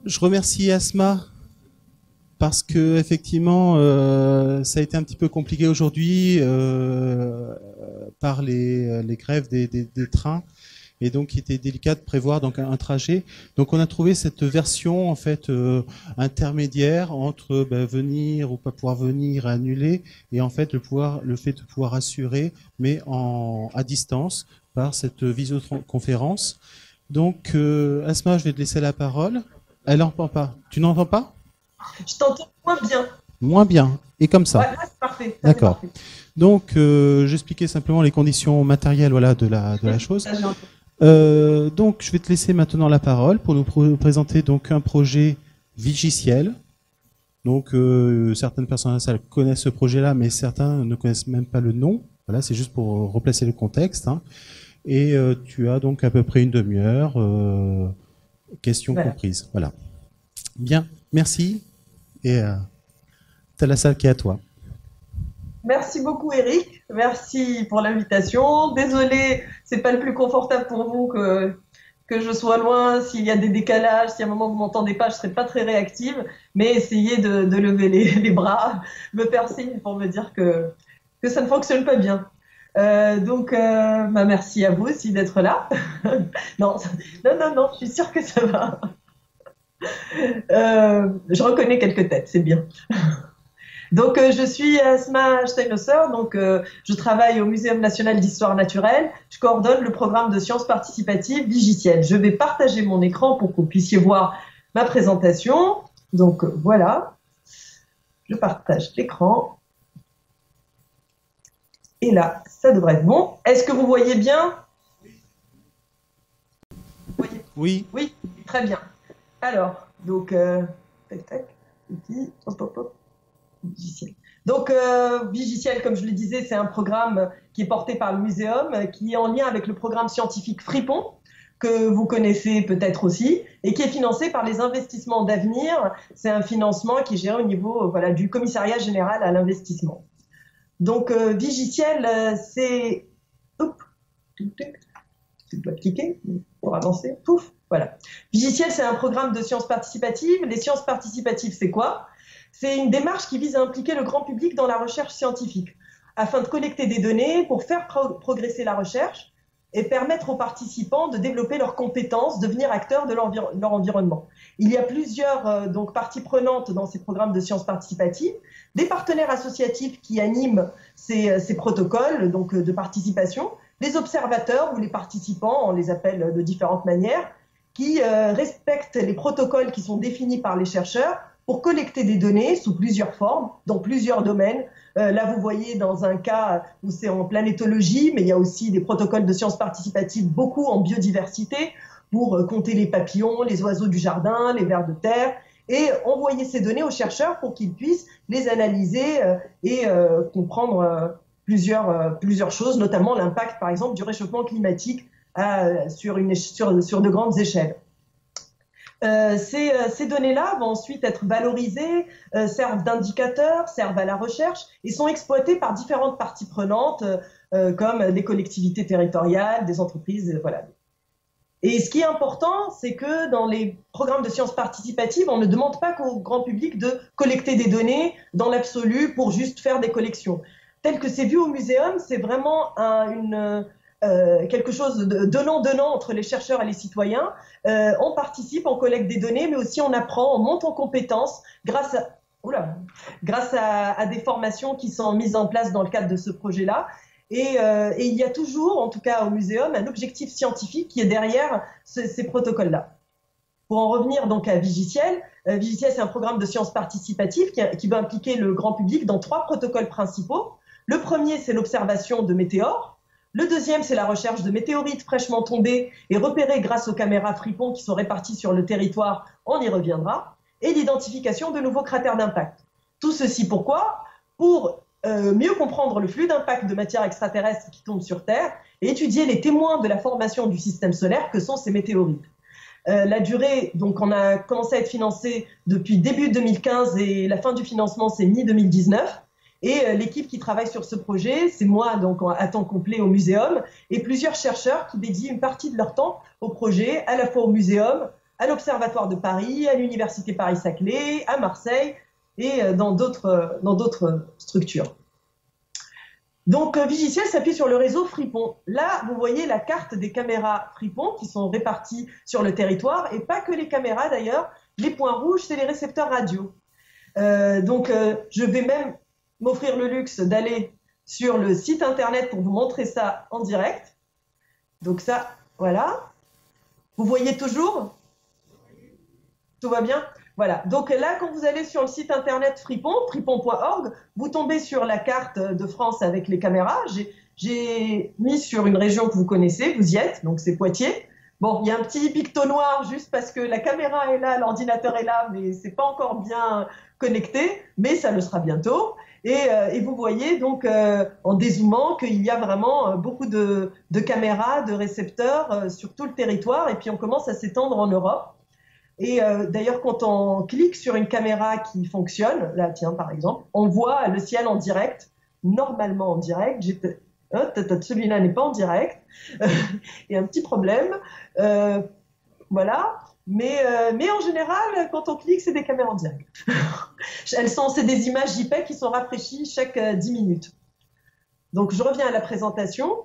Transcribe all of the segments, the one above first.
Je remercie Asma parce que effectivement, ça a été un petit peu compliqué aujourd'hui par les grèves des trains et donc il était délicat de prévoir donc un trajet. Donc on a trouvé cette version en fait intermédiaire entre venir ou pas pouvoir venir, annuler et en fait le fait de pouvoir assurer mais à distance par cette visioconférence. Donc Asma, je vais te laisser la parole. Elle n'entend pas. Tu n'entends pas? Je t'entends moins bien. Moins bien. Et comme Ouais, ça. là, c'est parfait. Ça, c'est D'accord. parfait. Donc, j'expliquais simplement les conditions matérielles voilà, de la chose. Ça, j'ai entendu. Donc, je vais te laisser maintenant la parole pour nous présenter donc un projet Vigiciel. Donc, certaines personnes à la salle connaissent ce projet-là, mais certains ne connaissent même pas le nom. Voilà, c'est juste pour replacer le contexte, hein. Et tu as donc à peu près une demi-heure, questions Voilà. comprises. Voilà. Bien, merci. Et t'as la salle qui est à toi. Merci beaucoup, Eric. Merci pour l'invitation. Désolée, c'est pas le plus confortable pour vous que je sois loin. S'il y a des décalages, si à un moment vous m'entendez pas, je serai pas très réactive. Mais essayez de lever les bras, me faire signe pour me dire que ça ne fonctionne pas bien. Merci à vous aussi d'être là. Non, non, je suis sûre que ça va. Je reconnais quelques têtes, c'est bien. Je suis Asma Steinhauser, je travaille au Muséum national d'histoire naturelle. Je coordonne le programme de sciences participatives Vigiciel. Je vais partager mon écran pour que vous puissiez voir ma présentation. Voilà, je partage l'écran. Et là, ça devrait être bon. Est-ce que vous voyez bien? Vous voyez? Oui. Oui, très bien. Alors, tac, tac, ici, hop, hop, hop. Vigiciel. Vigiciel, comme je le disais, c'est un programme qui est porté par le Muséum, qui est en lien avec le programme scientifique Fripon, que vous connaissez peut-être aussi, et qui est financé par les investissements d'avenir. C'est un financement qui est géré au niveau du Commissariat général à l'investissement. Vigiciel, c'est... Oups, tu dois cliquer pour avancer. Pouf, voilà. Vigiciel, c'est un programme de sciences participatives. Les sciences participatives, c'est quoi? C'est une démarche qui vise à impliquer le grand public dans la recherche scientifique, afin de collecter des données pour faire progresser la recherche et permettre aux participants de développer leurs compétences, devenir acteurs de leur environnement. Il y a plusieurs parties prenantes dans ces programmes de sciences participatives, des partenaires associatifs qui animent ces protocoles de participation, les observateurs ou les participants, on les appelle de différentes manières, qui respectent les protocoles qui sont définis par les chercheurs pour collecter des données sous plusieurs formes, dans plusieurs domaines. Là, vous voyez dans un cas où c'est en planétologie, mais il y a aussi des protocoles de sciences participatives, beaucoup en biodiversité, pour compter les papillons, les oiseaux du jardin, les vers de terre, et envoyer ces données aux chercheurs pour qu'ils puissent les analyser et comprendre plusieurs choses, notamment l'impact, par exemple, du réchauffement climatique sur de grandes échelles. Ces données-là vont ensuite être valorisées, servent d'indicateurs, servent à la recherche et sont exploitées par différentes parties prenantes comme les collectivités territoriales, des entreprises, voilà. Et ce qui est important, c'est que dans les programmes de sciences participatives, on ne demande pas qu'au grand public de collecter des données dans l'absolu pour juste faire des collections. Tel que c'est vu au muséum, c'est vraiment quelque chose de donnant-donnant entre les chercheurs et les citoyens. On participe, on collecte des données, mais aussi on apprend, on monte en compétences grâce à des formations qui sont mises en place dans le cadre de ce projet-là. Et il y a toujours, en tout cas au muséum, un objectif scientifique qui est derrière ces protocoles-là. Pour en revenir donc à Vigiciel, Vigiciel c'est un programme de sciences participatives qui va impliquer le grand public dans 3 protocoles principaux. Le premier, c'est l'observation de météores. Le deuxième, c'est la recherche de météorites fraîchement tombées et repérées grâce aux caméras Fripon qui sont réparties sur le territoire, on y reviendra. Et l'identification de nouveaux cratères d'impact. Tout ceci pourquoi? Pour mieux comprendre le flux d'impact de matière extraterrestre qui tombe sur Terre et étudier les témoins de la formation du système solaire que sont ces météorites. La durée, donc on a commencé à être financé depuis début 2015 et la fin du financement c'est mi-2019. Et l'équipe qui travaille sur ce projet, c'est moi donc à temps complet au muséum et plusieurs chercheurs qui dédient une partie de leur temps au projet, à la fois au muséum, à l'Observatoire de Paris, à l'Université Paris-Saclay, à Marseille et dans d'autres structures. Donc Vigiciel s'appuie sur le réseau Fripon. Là, vous voyez la carte des caméras Fripon qui sont réparties sur le territoire, et pas que les caméras d'ailleurs. Les points rouges, c'est les récepteurs radio. Je vais même m'offrir le luxe d'aller sur le site internet pour vous montrer ça en direct. Donc ça, voilà. Vous voyez toujours? Tout va bien? Voilà. Donc là, quand vous allez sur le site internet Fripon, fripon.org, vous tombez sur la carte de France avec les caméras. J'ai mis sur une région que vous connaissez, vous y êtes, donc c'est Poitiers. Bon, il y a un petit picto noir juste parce que la caméra est là, l'ordinateur est là, mais c'est pas encore bien connecté, mais ça le sera bientôt. Et vous voyez donc en dézoomant qu'il y a vraiment beaucoup de caméras, de récepteurs sur tout le territoire, et puis on commence à s'étendre en Europe. Et d'ailleurs, quand on clique sur une caméra qui fonctionne, là tiens par exemple, on voit le ciel en direct, normalement en direct. Celui-là n'est pas en direct, il y a un petit problème, voilà. Mais en général, quand on clique, c'est des caméras en direct. C'est des images JPEG qui sont rafraîchies chaque 10 minutes. Donc je reviens à la présentation.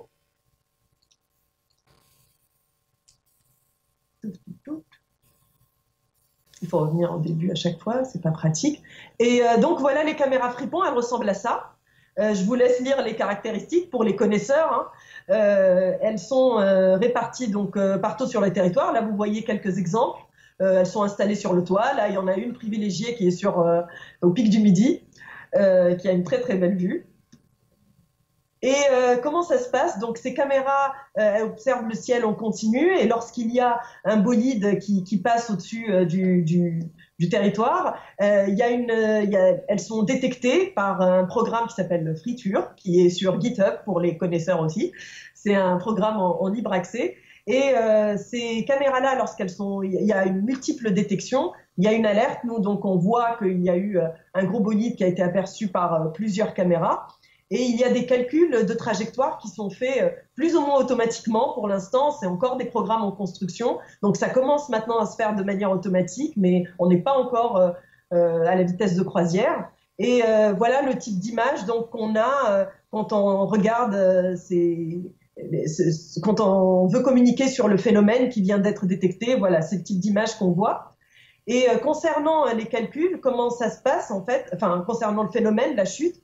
Il faut revenir au début à chaque fois, c'est pas pratique. Et donc voilà les caméras Fripon, elles ressemblent à ça. Je vous laisse lire les caractéristiques pour les connaisseurs. Hein. Elles sont réparties donc partout sur le territoire. Là, vous voyez quelques exemples. Elles sont installées sur le toit. Là, il y en a une privilégiée qui est au pic du Midi, qui a une très très belle vue. Et comment ça se passe? Donc ces caméras observent le ciel en continu, et lorsqu'il y a un bolide qui passe au-dessus du territoire, elles sont détectées par un programme qui s'appelle Friture, qui est sur GitHub pour les connaisseurs aussi. C'est un programme en libre accès. Et ces caméras-là, il y a une multiple détection, il y a une alerte. Nous, donc, on voit qu'il y a eu un gros bolide qui a été aperçu par plusieurs caméras. Et il y a des calculs de trajectoire qui sont faits plus ou moins automatiquement. Pour l'instant, c'est encore des programmes en construction. Donc ça commence maintenant à se faire de manière automatique, mais on n'est pas encore à la vitesse de croisière. Et voilà le type d'image qu'on a quand on regarde quand on veut communiquer sur le phénomène qui vient d'être détecté. Voilà, c'est le type d'image qu'on voit. Et concernant les calculs, comment ça se passe en fait, enfin concernant le phénomène, la chute,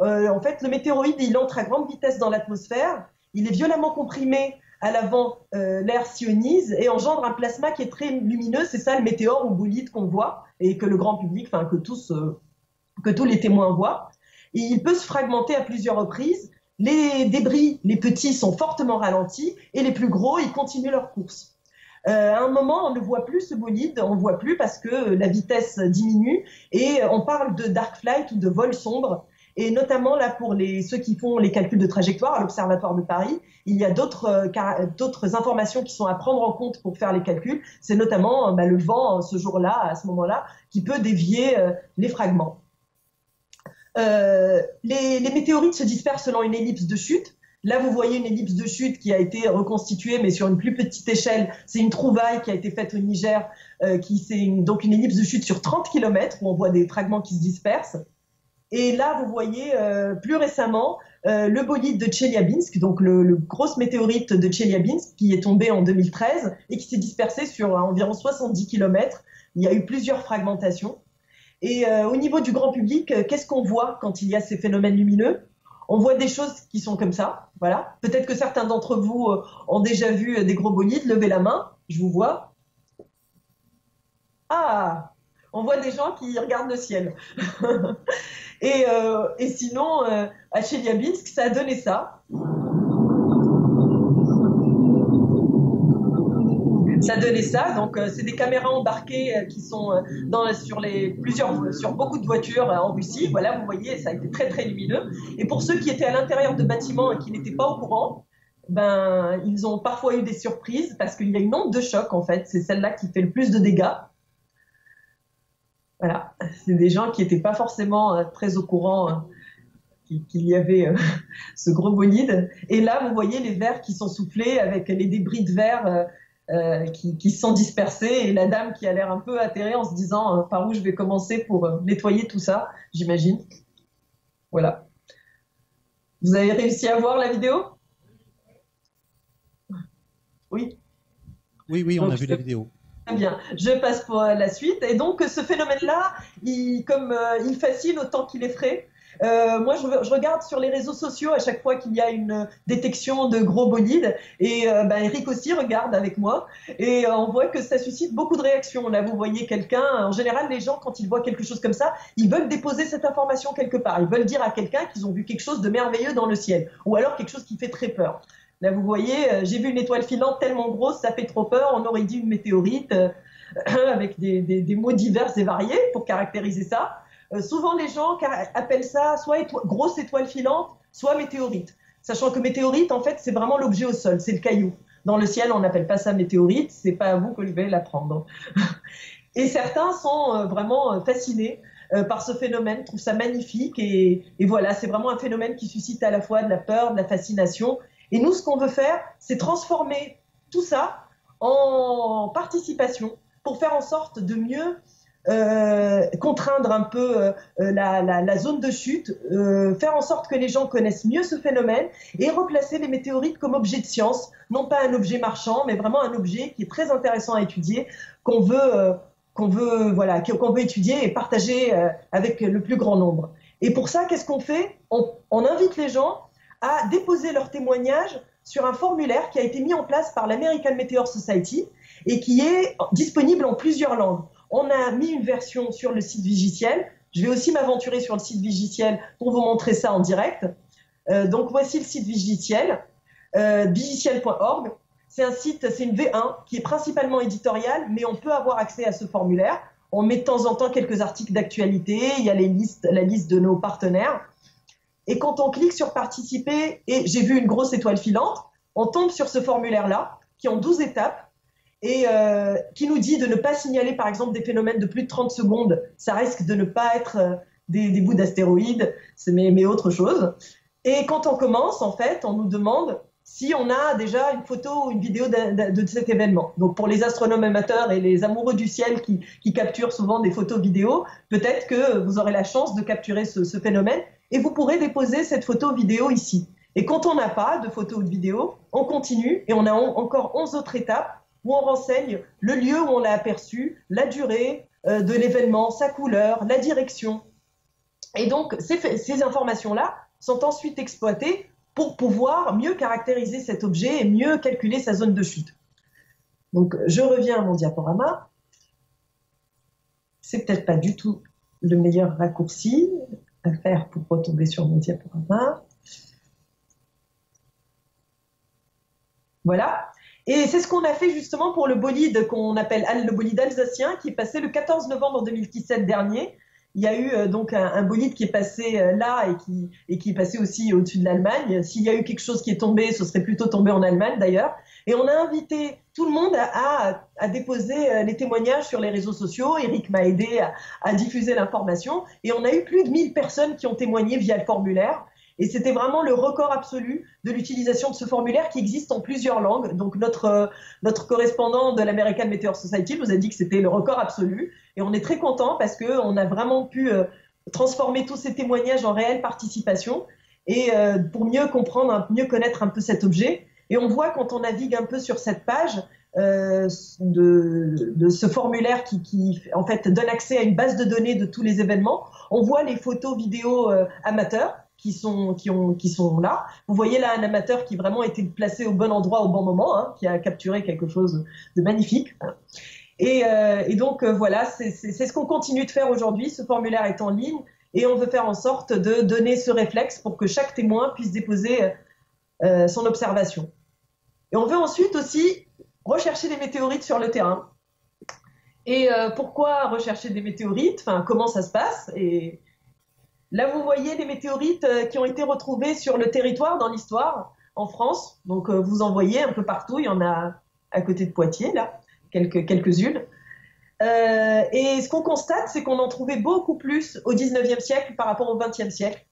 en fait, le météoroïde, il entre à grande vitesse dans l'atmosphère, il est violemment comprimé à l'avant, l'air s'ionise et engendre un plasma qui est très lumineux. C'est ça le météore ou bolide qu'on voit et que le grand public, enfin que tous les témoins voient. Et il peut se fragmenter à plusieurs reprises. Les débris, les petits, sont fortement ralentis et les plus gros, ils continuent leur course. À un moment, on ne voit plus ce bolide, on ne voit plus parce que la vitesse diminue et on parle de dark flight ou de vol sombre. Et notamment là pour ceux qui font les calculs de trajectoire à l'Observatoire de Paris, il y a d'autres informations qui sont à prendre en compte pour faire les calculs. C'est notamment le vent ce jour-là, à ce moment-là, qui peut dévier les fragments. Les météorites se dispersent selon une ellipse de chute. Là, vous voyez une ellipse de chute qui a été reconstituée, mais sur une plus petite échelle. C'est une trouvaille qui a été faite au Niger, donc une ellipse de chute sur 30 km, où on voit des fragments qui se dispersent. Et là, vous voyez plus récemment le bolide de Tcheliabinsk, donc le grosse météorite de Tcheliabinsk qui est tombé en 2013 et qui s'est dispersé sur environ 70 km. Il y a eu plusieurs fragmentations. Et au niveau du grand public, qu'est-ce qu'on voit quand il y a ces phénomènes lumineux? On voit des choses qui sont comme ça. Voilà. Peut-être que certains d'entre vous ont déjà vu des gros bolides. Levez la main, je vous vois. Ah! On voit des gens qui regardent le ciel. Et sinon, à Tcheliabinsk, ça a donné ça. Ça donnait ça. Donc, c'est des caméras embarquées qui sont sur beaucoup de voitures en Russie. Voilà, vous voyez, ça a été très, très lumineux. Et pour ceux qui étaient à l'intérieur de bâtiments et qui n'étaient pas au courant, ils ont parfois eu des surprises parce qu'il y a une onde de choc, en fait. C'est celle-là qui fait le plus de dégâts. Voilà, c'est des gens qui n'étaient pas forcément très au courant qu'il y avait ce gros bolide. Et là, vous voyez les verres qui sont soufflés avec les débris de verre qui se sont dispersés, et la dame qui a l'air un peu atterrée en se disant par où je vais commencer pour nettoyer tout ça, j'imagine. Voilà. Vous avez réussi à voir la vidéo? Oui. Oui, on a vu la vidéo. Très bien. Je passe pour la suite. Et donc, ce phénomène-là, il fascine autant qu'il effraie. Moi, je regarde sur les réseaux sociaux à chaque fois qu'il y a une détection de gros bolides. Et Eric aussi regarde avec moi. Et on voit que ça suscite beaucoup de réactions. Là, vous voyez quelqu'un. En général, les gens, quand ils voient quelque chose comme ça, ils veulent déposer cette information quelque part. Ils veulent dire à quelqu'un qu'ils ont vu quelque chose de merveilleux dans le ciel. Ou alors quelque chose qui fait très peur. Là, vous voyez, j'ai vu une étoile filante tellement grosse, ça fait trop peur. On aurait dit une météorite avec des mots divers et variés pour caractériser ça. Souvent, les gens appellent ça soit grosse étoile filante, soit météorite. Sachant que météorite, en fait, c'est vraiment l'objet au sol, c'est le caillou. Dans le ciel, on n'appelle pas ça météorite, c'est pas à vous que je vais l'apprendre. Et certains sont vraiment fascinés par ce phénomène, trouvent ça magnifique. Et voilà, c'est vraiment un phénomène qui suscite à la fois de la peur, de la fascination. Et nous, ce qu'on veut faire, c'est transformer tout ça en participation pour faire en sorte de mieux contraindre un peu la zone de chute, faire en sorte que les gens connaissent mieux ce phénomène et replacer les météorites comme objet de science, non pas un objet marchand, mais vraiment un objet qui est très intéressant à étudier, qu'on veut étudier et partager avec le plus grand nombre. Et pour ça, qu'est-ce qu'on fait? On invite les gens à déposer leur témoignage sur un formulaire qui a été mis en place par l'American Meteor Society et qui est disponible en plusieurs langues. On a mis une version sur le site Vigiciel. Je vais aussi m'aventurer sur le site Vigiciel pour vous montrer ça en direct. Donc voici le site Vigiciel, vigiciel.org. C'est un site, c'est une V1 qui est principalement éditoriale, mais on peut avoir accès à ce formulaire. On met de temps en temps quelques articles d'actualité, il y a la liste de nos partenaires. Et quand on clique sur participer, et j'ai vu une grosse étoile filante, on tombe sur ce formulaire-là, qui est en 12 étapes, et qui nous dit de ne pas signaler, par exemple, des phénomènes de plus de 30 secondes. Ça risque de ne pas être des bouts d'astéroïdes, mais autre chose. Et quand on commence, en fait, on nous demande si on a déjà une photo ou une vidéo de cet événement. Donc pour les astronomes amateurs et les amoureux du ciel qui capturent souvent des photos vidéo, peut-être que vous aurez la chance de capturer ce phénomène et vous pourrez déposer cette photo vidéo ici. Et quand on n'a pas de photo ou de vidéo, on continue et on a encore 11 autres étapes où on renseigne le lieu où on l'a aperçu, la durée de l'événement, sa couleur, la direction. Et donc ces informations-là sont ensuite exploitées pour pouvoir mieux caractériser cet objet et mieux calculer sa zone de chute. Donc, je reviens à mon diaporama. C'est peut-être pas du tout le meilleur raccourci à faire pour retomber sur mon diaporama. Voilà. Et c'est ce qu'on a fait justement pour le bolide qu'on appelle le bolide alsacien, qui est passé le 14 novembre 2017 dernier. Il y a eu donc un bolide qui est passé là et qui est passé aussi au-dessus de l'Allemagne. S'il y a eu quelque chose qui est tombé, ce serait plutôt tombé en Allemagne d'ailleurs. Et on a invité tout le monde à déposer les témoignages sur les réseaux sociaux. Eric m'a aidé à diffuser l'information. Et on a eu plus de 1000 personnes qui ont témoigné via le formulaire. Et c'était vraiment le record absolu de l'utilisation de ce formulaire qui existe en plusieurs langues. Donc notre correspondant de l'American Meteor Society nous a dit que c'était le record absolu. Et on est très content parce qu'on a vraiment pu transformer tous ces témoignages en réelle participation et pour mieux comprendre, mieux connaître un peu cet objet. Et on voit quand on navigue un peu sur cette page de ce formulaire qui en fait donne accès à une base de données de tous les événements, on voit les photos vidéos amateurs qui sont là. Vous voyez là un amateur qui vraiment été placé au bon endroit au bon moment, hein, qui a capturé quelque chose de magnifique. Et donc voilà, c'est ce qu'on continue de faire aujourd'hui. Ce formulaire est en ligne et on veut faire en sorte de donner ce réflexe pour que chaque témoin puisse déposer son observation. Et on veut ensuite aussi rechercher des météorites sur le terrain. Et pourquoi rechercher des météorites? Enfin, comment ça se passe? Et là, vous voyez les météorites qui ont été retrouvées sur le territoire dans l'histoire, en France. Donc, vous en voyez un peu partout. Il y en a à côté de Poitiers, là, quelques-unes. Et ce qu'on constate, c'est qu'on en trouvait beaucoup plus au 19e siècle par rapport au 20e siècle.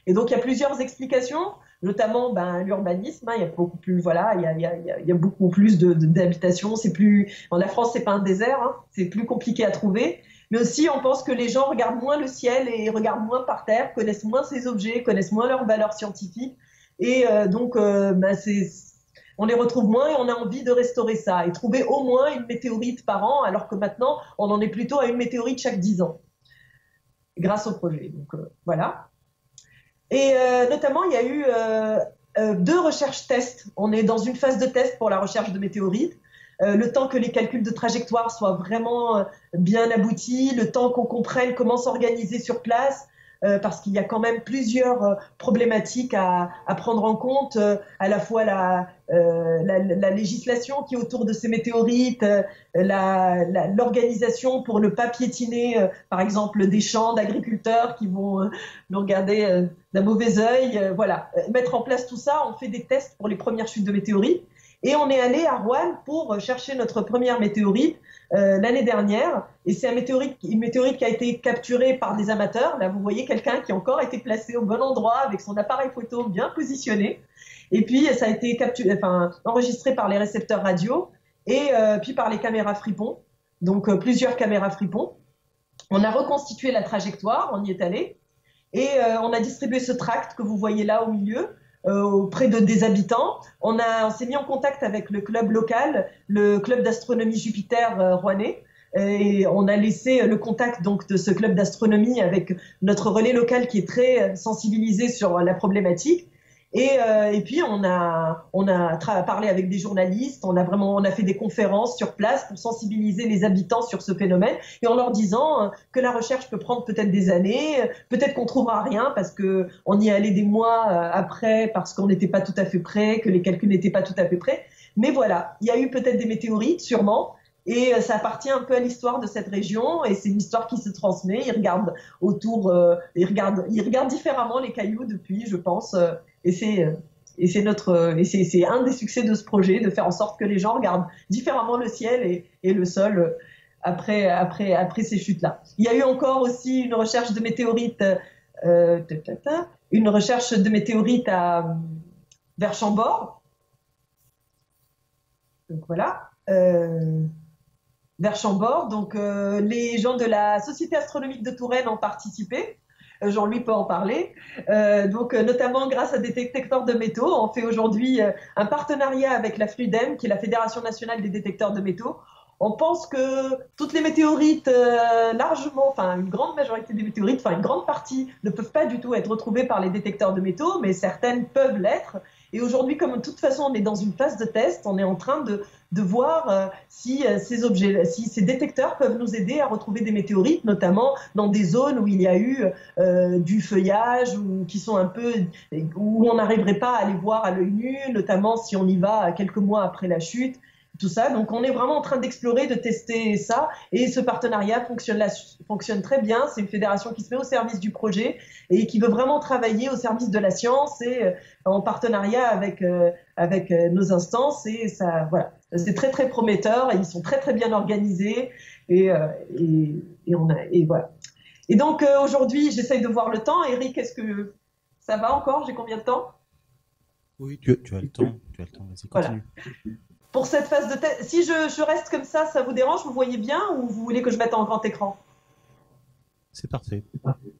Et donc, il y a plusieurs explications. notamment l'urbanisme. Il y a beaucoup plus, voilà, il y a beaucoup plus d'habitations. C'est plus, la France, c'est pas un désert, hein, c'est plus compliqué à trouver. Mais aussi, on pense que les gens regardent moins le ciel et regardent moins par terre, connaissent moins ces objets, connaissent moins leurs valeurs scientifiques. Et donc, on les retrouve moins et on a envie de restaurer ça. Et trouver au moins une météorite par an, alors que maintenant, on en est plutôt à une météorite chaque 10 ans, grâce au projet. Donc, voilà. Et notamment, il y a eu 2 recherches-tests. On est dans une phase de test pour la recherche de météorites. Le temps que les calculs de trajectoire soient vraiment bien aboutis, le temps qu'on comprenne comment s'organiser sur place, parce qu'il y a quand même plusieurs problématiques à prendre en compte, à la fois la législation qui est autour de ces météorites, l'organisation pour ne pas piétiner, par exemple, des champs d'agriculteurs qui vont nous regarder d'un mauvais œil. Voilà, mettre en place tout ça, on fait des tests pour les premières chutes de météorites. Et on est allé à Rouen pour chercher notre première météorite l'année dernière. Et c'est une météorite qui a été capturée par des amateurs. Là, vous voyez quelqu'un qui a encore été placé au bon endroit avec son appareil photo bien positionné. Et puis, ça a été enregistré par les récepteurs radio et puis par les caméras Fripon. Donc, plusieurs caméras Fripon. On a reconstitué la trajectoire, on y est allé. Et on a distribué ce tract que vous voyez là au milieu. Auprès des habitants. On s'est mis en contact avec le club local, le club d'astronomie Jupiter rouennais, et on a laissé le contact donc de ce club d'astronomie avec notre relais local qui est très sensibilisé sur la problématique. Et puis on a parlé avec des journalistes, on a fait des conférences sur place pour sensibiliser les habitants sur ce phénomène et en leur disant que la recherche peut prendre peut-être des années, peut-être qu'on trouvera rien parce que on y est allé des mois après parce qu'on n'était pas tout à fait prêt, que les calculs n'étaient pas tout à fait prêts. Mais voilà, il y a eu peut-être des météorites, sûrement. Et ça appartient un peu à l'histoire de cette région et c'est une histoire qui se transmet. Ils regardent autour, ils regardent différemment les cailloux depuis, je pense. Et c'est un des succès de ce projet, de faire en sorte que les gens regardent différemment le ciel et le sol après ces chutes-là. Il y a eu encore aussi une recherche de météorites, vers Chambord. Donc voilà. Vers Chambord. Donc, les gens de la Société astronomique de Touraine ont participé. Jean-Louis peut en parler. Donc, notamment grâce à des détecteurs de métaux, on fait aujourd'hui un partenariat avec la FLUDEM, qui est la Fédération nationale des détecteurs de métaux. On pense que toutes les météorites, une grande majorité des météorites, une grande partie, ne peuvent pas du tout être retrouvées par les détecteurs de métaux, mais certaines peuvent l'être. Et aujourd'hui, comme de toute façon, on est dans une phase de test, on est en train de voir si ces détecteurs peuvent nous aider à retrouver des météorites, notamment dans des zones où il y a eu du feuillage ou où on n'arriverait pas à les voir à l'œil nu, notamment si on y va quelques mois après la chute. Tout ça. Donc, on est vraiment en train d'explorer, de tester ça. Et ce partenariat fonctionne très bien. C'est une fédération qui se met au service du projet et qui veut vraiment travailler au service de la science et en partenariat avec nos instances. Et ça, voilà. C'est très, très prometteur. Et ils sont très, très bien organisés. Et voilà. Et donc, aujourd'hui, j'essaye de voir le temps. Eric, est-ce que ça va encore? J'ai combien de temps? Oui, tu as le temps. Tu as le temps. Vas-y, continue. Voilà. Pour cette phase de test, si je reste comme ça vous dérange? Vous voyez bien ou vous voulez que je mette en grand écran? C'est parfait.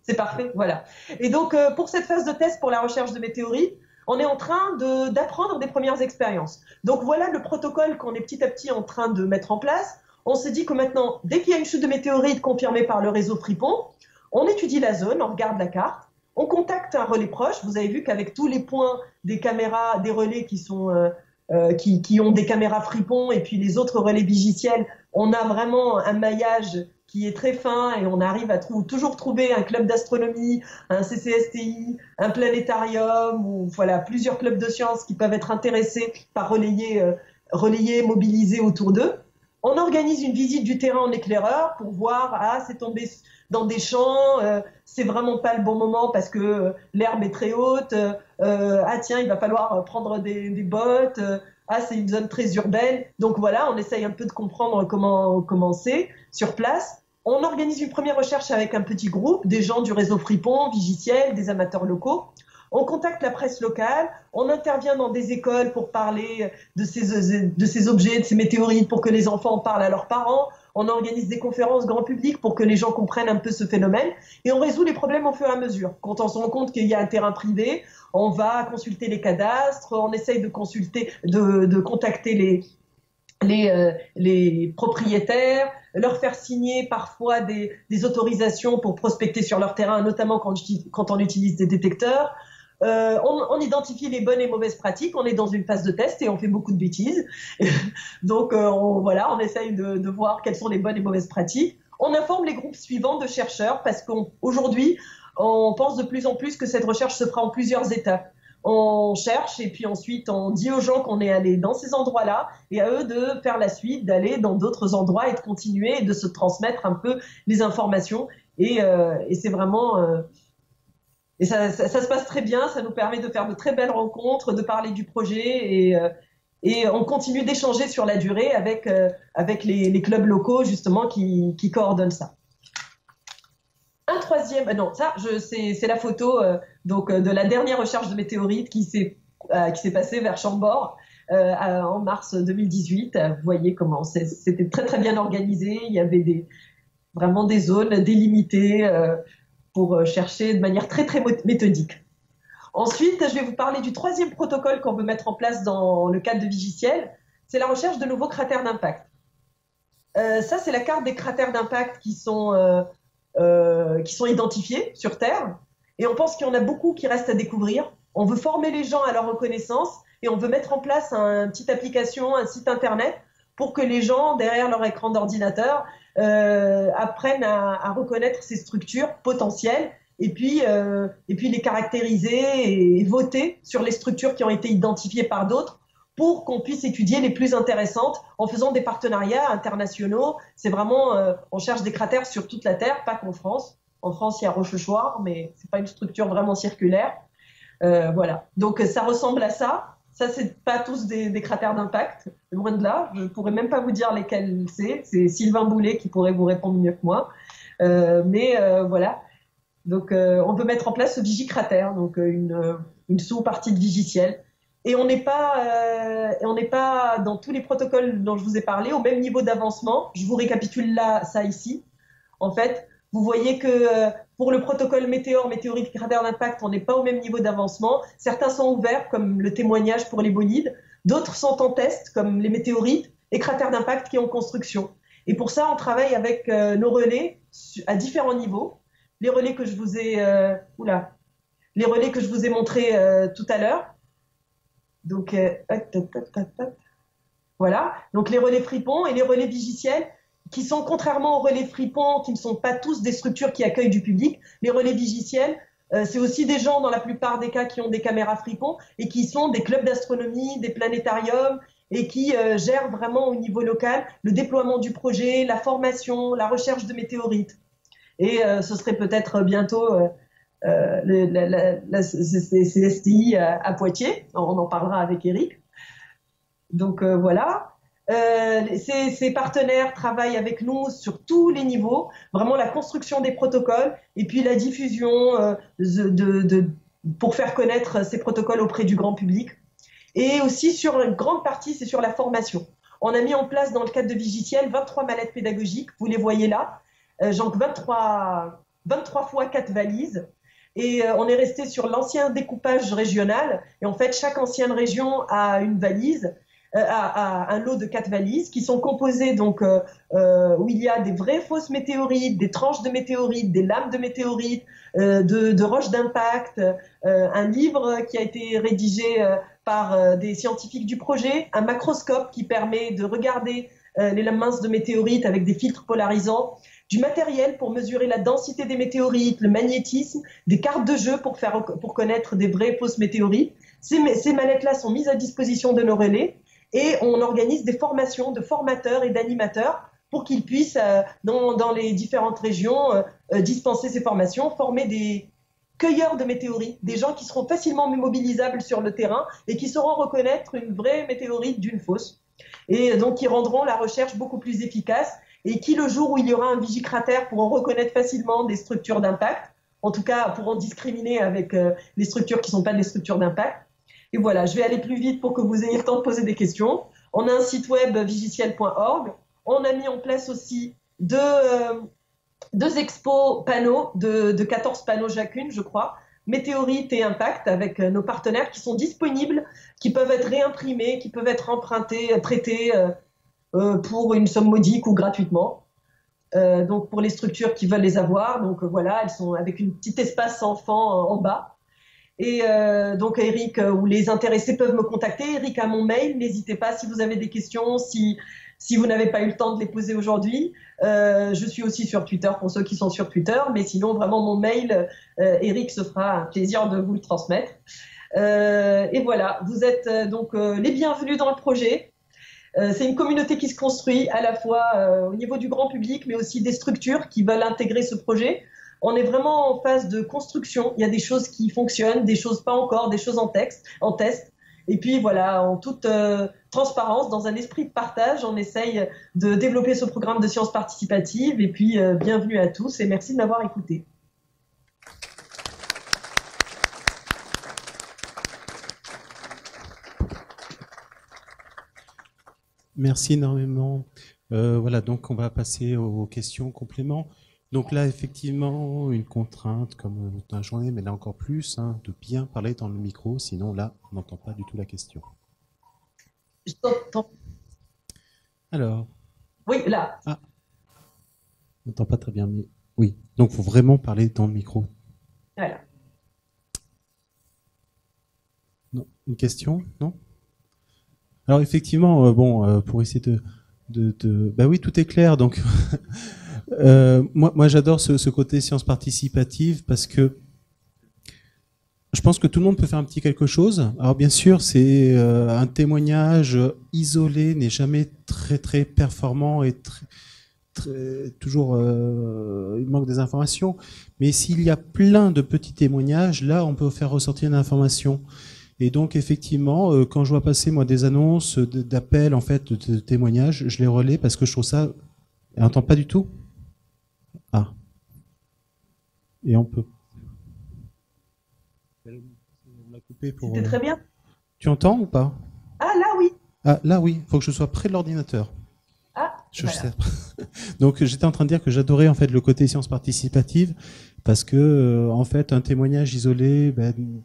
C'est parfait, voilà. Et donc, pour cette phase de test pour la recherche de météorites, on est en train d'apprendre des premières expériences. Donc, voilà le protocole qu'on est petit à petit en train de mettre en place. On s'est dit que maintenant, dès qu'il y a une chute de météorites confirmée par le réseau Fripon, on étudie la zone, on regarde la carte, on contacte un relais proche. Vous avez vu qu'avec tous les points des caméras, des relais qui sont... qui ont des caméras Fripon et puis les autres relais Vigiciel, on a vraiment un maillage qui est très fin et on arrive à toujours trouver un club d'astronomie, un CCSTI, un planétarium ou voilà, plusieurs clubs de sciences qui peuvent être intéressés par relayer, mobiliser autour d'eux. On organise une visite du terrain en éclaireur pour voir, c'est tombé dans des champs, c'est vraiment pas le bon moment parce que l'herbe est très haute, tiens, il va falloir prendre des bottes, c'est une zone très urbaine. Donc voilà, on essaye un peu de comprendre comment c'est sur place. On organise une première recherche avec un petit groupe, des gens du réseau Fripon, Vigiciel, des amateurs locaux, On contacte la presse locale, on intervient dans des écoles pour parler de ces objets, de ces météorites, pour que les enfants en parlent à leurs parents. On organise des conférences grand public pour que les gens comprennent un peu ce phénomène. Et on résout les problèmes au fur et à mesure. Quand on se rend compte qu'il y a un terrain privé, on va consulter les cadastres, on essaye de contacter les propriétaires, leur faire signer parfois des autorisations pour prospecter sur leur terrain, notamment quand on utilise des détecteurs. On identifie les bonnes et mauvaises pratiques, on est dans une phase de test et on fait beaucoup de bêtises. Donc on essaye de voir quelles sont les bonnes et mauvaises pratiques. On informe les groupes suivants de chercheurs parce qu'aujourd'hui, on pense de plus en plus que cette recherche se fera en plusieurs étapes. On cherche et puis ensuite on dit aux gens qu'on est allé dans ces endroits-là et à eux de faire la suite, d'aller dans d'autres endroits et de continuer et de se transmettre un peu les informations. Et c'est vraiment... Et ça se passe très bien, ça nous permet de faire de très belles rencontres, de parler du projet et on continue d'échanger sur la durée avec les clubs locaux justement qui coordonnent ça. Un troisième, c'est la photo de la dernière recherche de météorites qui s'est passée vers Chambord en mars 2018. Vous voyez comment c'était très très bien organisé. Il y avait vraiment des zones délimitées pour chercher de manière très très méthodique. Ensuite, je vais vous parler du troisième protocole qu'on veut mettre en place dans le cadre de Vigiciel. C'est la recherche de nouveaux cratères d'impact. Ça, c'est la carte des cratères d'impact qui sont identifiés sur Terre. Et on pense qu'il y en a beaucoup qui restent à découvrir. On veut former les gens à leur reconnaissance et on veut mettre en place une petite application, un site internet pour que les gens, derrière leur écran d'ordinateur, apprennent à reconnaître ces structures potentielles et puis les caractériser et voter sur les structures qui ont été identifiées par d'autres pour qu'on puisse étudier les plus intéressantes en faisant des partenariats internationaux. C'est vraiment, on cherche des cratères sur toute la Terre, pas qu'en France. En France, il y a Rochechouart, mais c'est pas une structure vraiment circulaire. Voilà. Donc, ça ressemble à ça. Ça, c'est pas tous des cratères d'impact, loin de là. Je pourrais même pas vous dire lesquels c'est. C'est Sylvain Boulet qui pourrait vous répondre mieux que moi. Voilà. Donc, on veut mettre en place ce Vigicratère, donc une sous-partie de Vigiciel. Et on n'est pas dans tous les protocoles dont je vous ai parlé au même niveau d'avancement. Je vous récapitule ça ici. En fait, vous voyez que pour le protocole météorite, cratère d'impact, on n'est pas au même niveau d'avancement. Certains sont ouverts, comme le témoignage pour les bolides. D'autres sont en test, comme les météorites et cratères d'impact qui sont en construction. Et pour ça, on travaille avec nos relais à différents niveaux. Les relais que je vous ai, montrés tout à l'heure. Donc, voilà. Donc, les relais fripons et les relais vigiciels qui sont, contrairement aux relais fripons, qui ne sont pas tous des structures qui accueillent du public. Les relais vigiciels, c'est aussi des gens, dans la plupart des cas, qui ont des caméras fripons et qui sont des clubs d'astronomie, des planétariums et qui gèrent vraiment au niveau local le déploiement du projet, la formation, la recherche de météorites. Et ce serait peut-être bientôt CSTI à Poitiers. On en parlera avec Eric. Donc voilà. Ces partenaires travaillent avec nous sur tous les niveaux, vraiment la construction des protocoles et puis la diffusion pour faire connaître ces protocoles auprès du grand public. Et aussi, sur une grande partie, c'est sur la formation. On a mis en place, dans le cadre de Vigiciel, 23 mallettes pédagogiques, vous les voyez là, donc 23 fois 4 valises. Et on est resté sur l'ancien découpage régional. Et en fait, chaque ancienne région a une valise, a un lot de 4 valises qui sont composées donc où il y a des vraies fausses météorites, des tranches de météorites, des lames de météorites, de roches d'impact, un livre qui a été rédigé par des scientifiques du projet, un macroscope qui permet de regarder les lames minces de météorites avec des filtres polarisants, du matériel pour mesurer la densité des météorites, le magnétisme, des cartes de jeu pour connaître des vraies fausses météorites. Ces mallettes-là sont mises à disposition de nos relais et on organise des formations de formateurs et d'animateurs pour qu'ils puissent, dans les différentes régions, dispenser ces formations, former des cueilleurs de météorites, des gens qui seront facilement mobilisables sur le terrain et qui sauront reconnaître une vraie météorite d'une fausse. Et donc, qui rendront la recherche beaucoup plus efficace et qui, le jour où il y aura un vigicratère, pourront reconnaître facilement des structures d'impact en tout cas pour en discriminer avec les structures qui ne sont pas des structures d'impact. Et voilà, je vais aller plus vite pour que vous ayez le temps de poser des questions. On a un site web vigiciel.org. On a mis en place aussi deux expos panneaux de 14 panneaux chacune, je crois, Météorite et Impact, avec nos partenaires qui sont disponibles, qui peuvent être réimprimés, qui peuvent être empruntés, prêtés pour une somme modique ou gratuitement. Donc pour les structures qui veulent les avoir, donc voilà, elles sont avec une petite espace enfant en bas. Et donc Eric ou les intéressés peuvent me contacter. Eric a mon mail, n'hésitez pas si vous avez des questions, si vous n'avez pas eu le temps de les poser aujourd'hui. Je suis aussi sur Twitter pour ceux qui sont sur Twitter, mais sinon vraiment mon mail, Eric se fera un plaisir de vous le transmettre. Et voilà, vous êtes donc les bienvenus dans le projet. C'est une communauté qui se construit à la fois au niveau du grand public, mais aussi des structures qui veulent intégrer ce projet. On est vraiment en phase de construction. Il y a des choses qui fonctionnent, des choses pas encore, des choses en test. Et puis voilà, en toute transparence, dans un esprit de partage, on essaye de développer ce programme de sciences participatives. Et puis bienvenue à tous et merci de m'avoir écouté. Merci énormément. Voilà, donc on va passer aux questions compléments. Donc là, effectivement, une contrainte comme dans la journée, mais là encore plus, hein, de bien parler dans le micro, sinon là, on n'entend pas du tout la question. Je t'entends. Alors. Oui, là. Ah. On n'entend pas très bien, mais oui. Donc, il faut vraiment parler dans le micro. Voilà. Non. Une question? Non? Alors, effectivement, bon, pour essayer bah oui, tout est clair, donc... moi j'adore ce côté science participative parce que je pense que tout le monde peut faire un petit quelque chose. Alors bien sûr, c'est un témoignage isolé n'est jamais très performant et toujours il manque des informations. Mais s'il y a plein de petits témoignages, là on peut faire ressortir une information. Et donc effectivement, quand je vois passer moi des annonces d'appels en fait de témoignages, je les relais parce que je trouve ça. Elle n'entend pas du tout? Ah. Et on peut. C'était très bien. Tu entends ou pas? Ah, là, oui. Ah, là, oui. Il faut que je sois près de l'ordinateur. Ah, voilà. Sais. Donc, j'étais en train de dire que j'adorais en fait le côté science participative parce que, en fait, un témoignage isolé,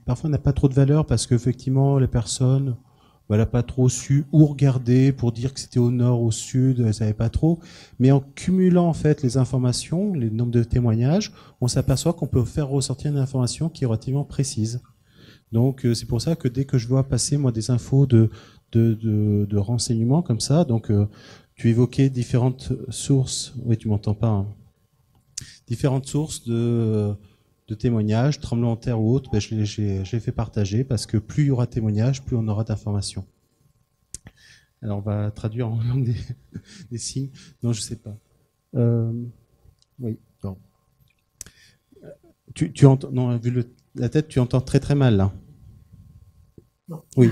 parfois n'a pas trop de valeur parce qu'effectivement, les personnes, elle n'a pas trop su où regarder pour dire que c'était au nord, au sud, elle ne savait pas trop. Mais en cumulant en fait les informations, les nombres de témoignages, on s'aperçoit qu'on peut faire ressortir une information qui est relativement précise. Donc c'est pour ça que dès que je vois passer moi des infos de renseignements comme ça, donc tu évoquais différentes sources. Oui, tu m'entends pas. Hein. Différentes sources de témoignages, tremblements de terre ou autres, j'ai fait partager parce que plus il y aura de témoignages, plus on aura d'informations. Alors on va traduire en langue des signes. Non, je sais pas. Oui, non. Tu entends, non, vu la tête, tu entends très mal là. Non. Oui.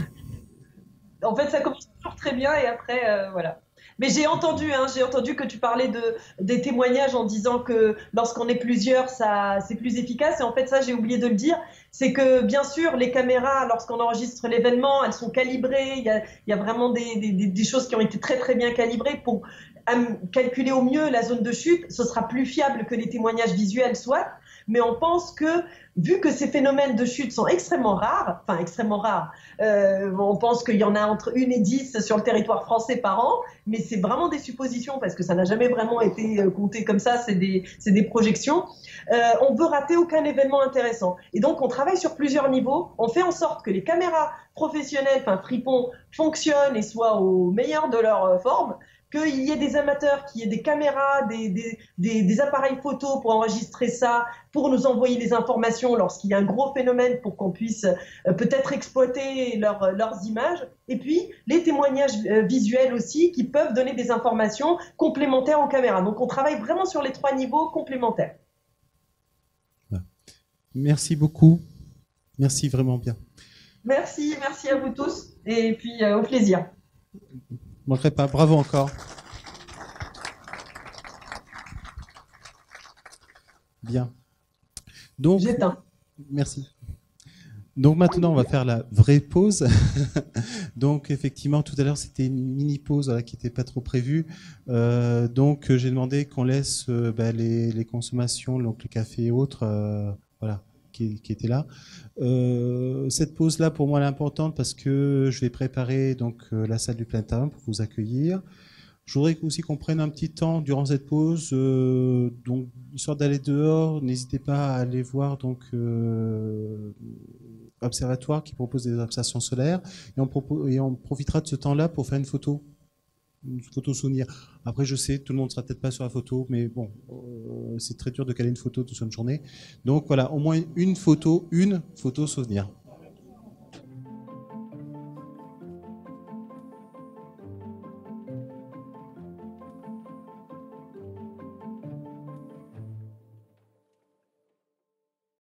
En fait, ça commence toujours très bien et après, voilà. Mais j'ai entendu que tu parlais des témoignages en disant que lorsqu'on est plusieurs, c'est plus efficace. Et en fait, ça, j'ai oublié de le dire. C'est que, bien sûr, les caméras, lorsqu'on enregistre l'événement, elles sont calibrées. Il y a vraiment des choses qui ont été très bien calibrées pour calculer au mieux la zone de chute. Ce sera plus fiable que les témoignages visuels soient. Mais on pense que, vu que ces phénomènes de chute sont extrêmement rares, on pense qu'il y en a entre 1 et 10 sur le territoire français par an, mais c'est vraiment des suppositions parce que ça n'a jamais vraiment été compté comme ça, c'est des projections. On veut rater aucun événement intéressant. Et donc, on travaille sur plusieurs niveaux. On fait en sorte que les caméras professionnelles, fripons, fonctionnent et soient au meilleur de leur forme, qu'il y ait des amateurs, qu'il y ait des caméras, des appareils photo pour enregistrer ça, pour nous envoyer les informations lorsqu'il y a un gros phénomène pour qu'on puisse peut-être exploiter leurs images. Et puis, les témoignages visuels aussi qui peuvent donner des informations complémentaires aux caméras. Donc, on travaille vraiment sur les 3 niveaux complémentaires. Merci beaucoup. Merci vraiment bien. Merci à vous tous. Et puis, au plaisir. Je ne manquerai pas. Bravo encore. Bien. Donc, J'éteins. merci. Donc maintenant, on va faire la vraie pause. Donc effectivement, tout à l'heure, c'était une mini pause voilà, qui n'était pas trop prévue. Donc j'ai demandé qu'on laisse les consommations, donc le café et autres, voilà, qui étaient là. Cette pause-là, pour moi, elle est importante parce que je vais préparer donc la salle du planétarium pour vous accueillir. Je voudrais aussi qu'on prenne un petit temps durant cette pause, donc histoire d'aller dehors. N'hésitez pas à aller voir donc observatoire qui propose des observations solaires et on profitera de ce temps-là pour faire une photo souvenir. Après, je sais, tout le monde sera peut-être pas sur la photo, mais bon, c'est très dur de caler une photo toute une journée. Donc voilà, au moins une photo souvenir.